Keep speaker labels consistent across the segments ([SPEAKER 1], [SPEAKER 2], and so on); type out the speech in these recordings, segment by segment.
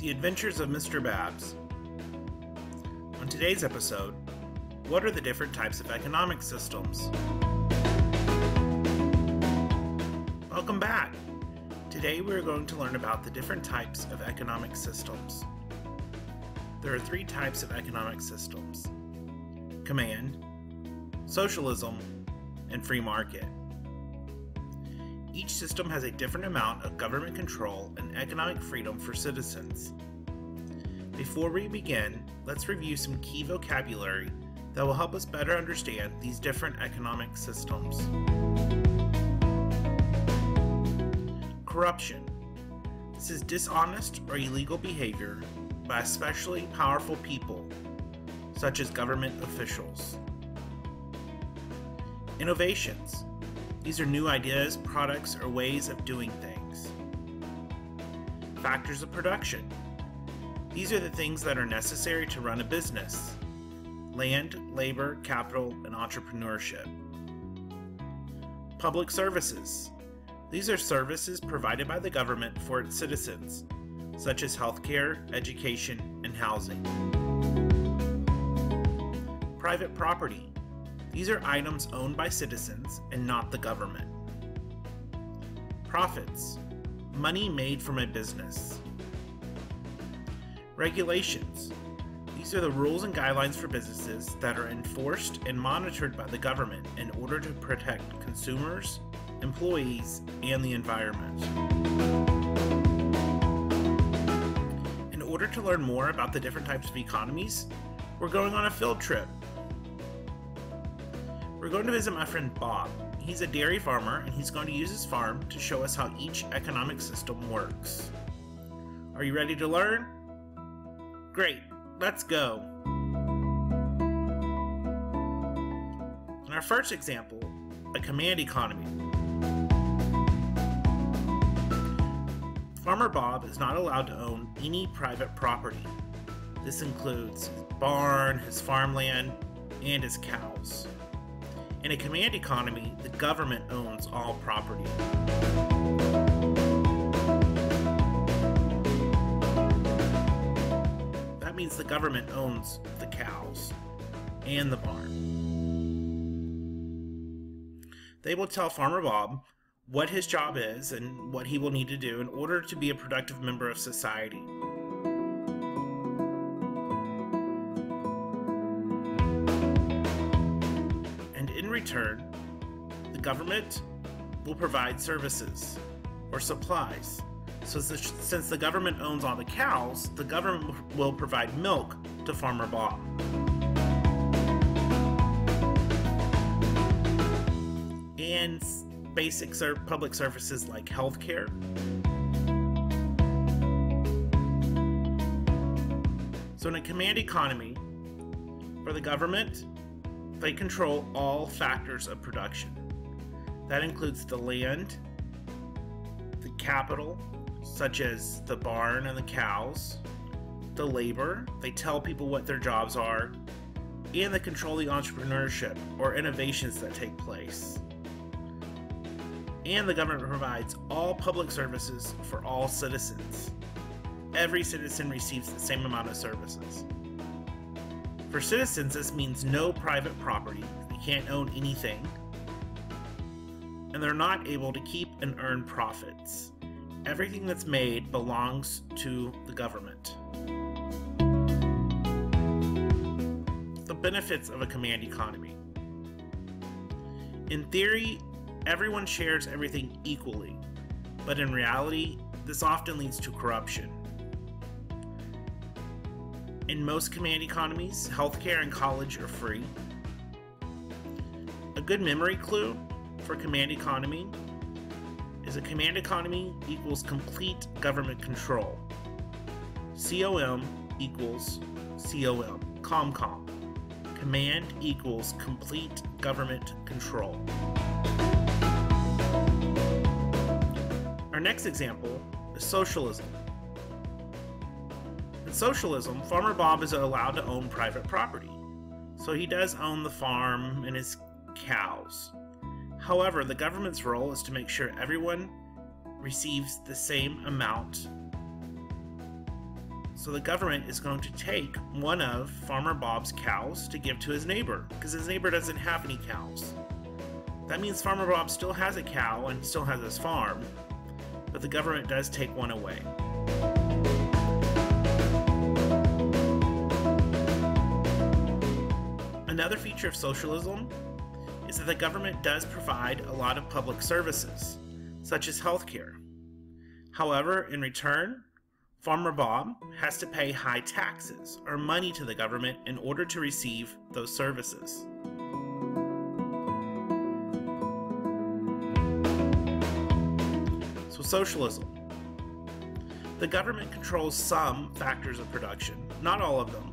[SPEAKER 1] The Adventures of Mr. Babbs. On today's episode, what are the different types of economic systems? Welcome back! Today we are going to learn about the different types of economic systems. There are three types of economic systems: command, socialism, and free market. Each system has a different amount of government control and economic freedom for citizens. Before we begin, let's review some key vocabulary that will help us better understand these different economic systems. Corruption. This is dishonest or illegal behavior by especially powerful people, such as government officials. Innovations. These are new ideas, products, or ways of doing things. Factors of production. These are the things that are necessary to run a business: land, labor, capital, and entrepreneurship. Public services. These are services provided by the government for its citizens, such as healthcare, education, and housing. Private property. These are items owned by citizens and not the government. Profits. Money made from a business. Regulations. These are the rules and guidelines for businesses that are enforced and monitored by the government in order to protect consumers, employees, and the environment. In order to learn more about the different types of economies, we're going on a field trip. We're going to visit my friend Bob. He's a dairy farmer, and he's going to use his farm to show us how each economic system works. Are you ready to learn? Great, let's go. In our first example, a command economy. Farmer Bob is not allowed to own any private property. This includes his barn, his farmland, and his cows. In a command economy, the government owns all property. That means the government owns the cows and the barn. They will tell Farmer Bob what his job is and what he will need to do in order to be a productive member of society. In return, the government will provide services or supplies. So since the government owns all the cows, the government will provide milk to Farmer Bob. And basic public services like healthcare. So in a command economy, for the government, they control all factors of production. That includes the land, the capital, such as the barn and the cows, the labor, they tell people what their jobs are, and they control the entrepreneurship or innovations that take place. And the government provides all public services for all citizens. Every citizen receives the same amount of services. For citizens, this means no private property. They can't own anything. And they're not able to keep and earn profits. Everything that's made belongs to the government. The benefits of a command economy. In theory, everyone shares everything equally, but in reality, this often leads to corruption. In most command economies, healthcare and college are free. A good memory clue for command economy is a command economy equals complete government control. COM equals COM, COM. Command equals complete government control. Our next example is socialism. In socialism, Farmer Bob is allowed to own private property, so he does own the farm and his cows. However, the government's role is to make sure everyone receives the same amount So the government is going to take one of Farmer Bob's cows to give to his neighbor, because his neighbor doesn't have any cows. That means Farmer Bob still has a cow and still has his farm, but the government does take one away. Another feature of socialism is that the government does provide a lot of public services, such as healthcare. However, in return, Farmer Bob has to pay high taxes or money to the government in order to receive those services. So socialism. The government controls some factors of production, not all of them.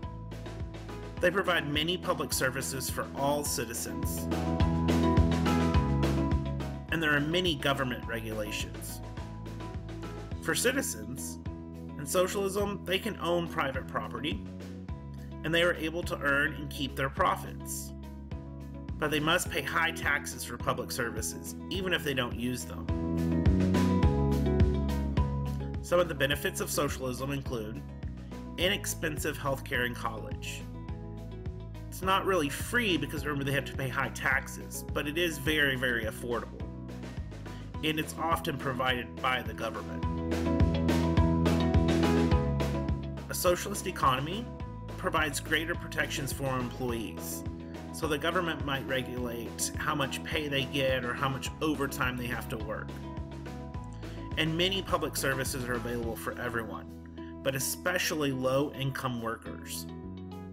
[SPEAKER 1] They provide many public services for all citizens. And there are many government regulations. For citizens, in socialism, they can own private property, and they are able to earn and keep their profits. But they must pay high taxes for public services, even if they don't use them. Some of the benefits of socialism include inexpensive healthcare and college. It's not really free because remember they have to pay high taxes, but it is very, very affordable. And it's often provided by the government. A socialist economy provides greater protections for employees. So the government might regulate how much pay they get or how much overtime they have to work. And many public services are available for everyone, but especially low-income workers.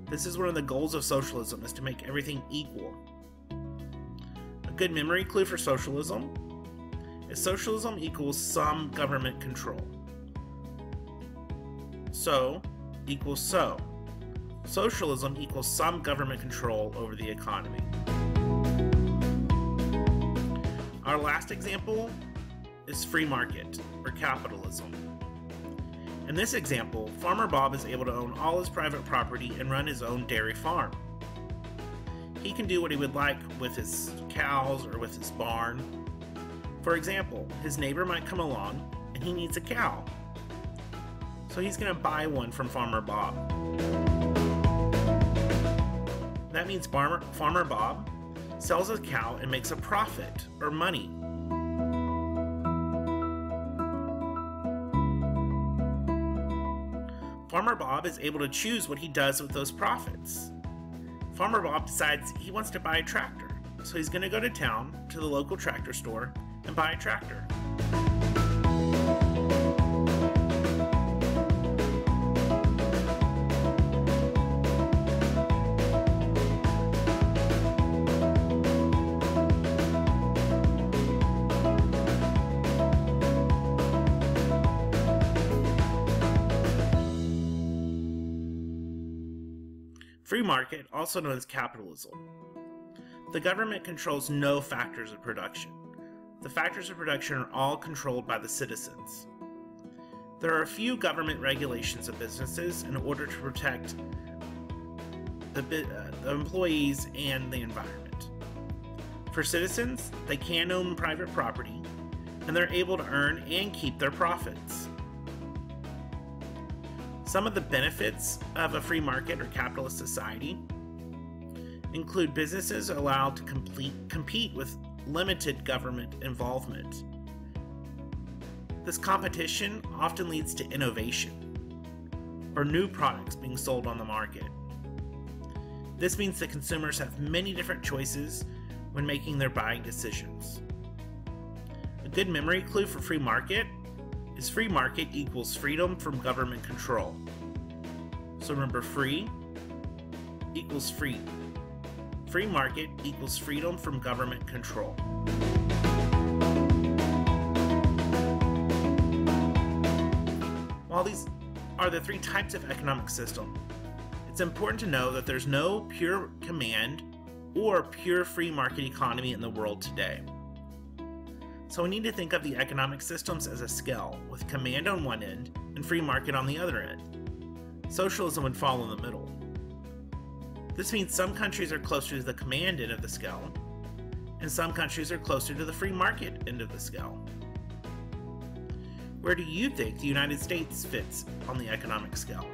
[SPEAKER 1] This is one of the goals of socialism, is to make everything equal. A good memory clue for socialism is socialism equals some government control. So equals so. Socialism equals some government control over the economy. Our last example is free market, or capitalism. In this example, Farmer Bob is able to own all his private property and run his own dairy farm. He can do what he would like with his cows or with his barn. For example, his neighbor might come along and he needs a cow. So he's going to buy one from Farmer Bob. That means Farmer Bob sells a cow and makes a profit, or money. Farmer Bob is able to choose what he does with those profits. Farmer Bob decides he wants to buy a tractor, so he's going to go to town to the local tractor store and buy a tractor. Free market, also known as capitalism. The government controls no factors of production. The factors of production are all controlled by the citizens. There are a few government regulations of businesses in order to protect the employees and the environment. For citizens, they can own private property, and they're able to earn and keep their profits. Some of the benefits of a free market or capitalist society include businesses allowed to compete with limited government involvement. This competition often leads to innovation or new products being sold on the market. This means that consumers have many different choices when making their buying decisions. A good memory clue for free market is free market equals freedom from government control. So remember, free equals free. Free market equals freedom from government control. While these are the three types of economic system, it's important to know that there's no pure command or pure free market economy in the world today. So we need to think of the economic systems as a scale, with command on one end and free market on the other end. Socialism would fall in the middle. This means some countries are closer to the command end of the scale, and some countries are closer to the free market end of the scale. Where do you think the United States fits on the economic scale?